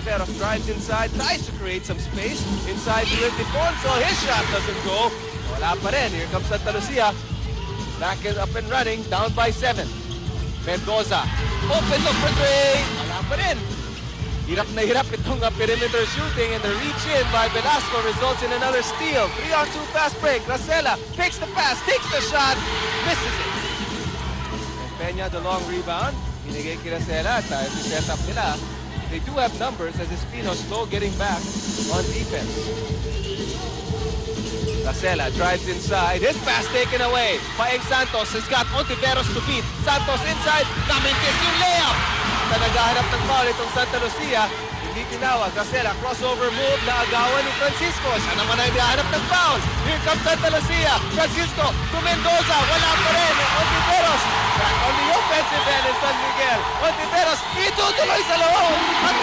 Ontiveros drives inside, tries to create some space. Inside to Ildefonso. His shot doesn't go. Wala pa rin. Here comes Santa Lucia. Back is up and running, down by 7. Mendoza. Open look for 3. Wala pa rin. Hirap na hirap itong perimeter shooting, and the reach in by Velasco results in another steal. 3-on-2 fast break. Racela takes the pass, takes the shot, misses it. And Peña the long rebound. Binigay kay Racela at set up nila. They do have numbers as Espino slow getting back on defense. Racela drives inside. His pass taken away. Paeng Santos has got Ontiveros to beat. Santos inside. Namintis yung layup. Na naghahanap ng foul itong Santa Lucia. Hindi tinawag. Racela crossover move na agawan ni Francisco. Siya naman ay naghahanap ng foul. Here comes Santa Lucia. Francisco to Mendoza. Wala pa rin. Ontiveros back on the offensive end in San Miguel. Ontiveros itutuloy sa loob. At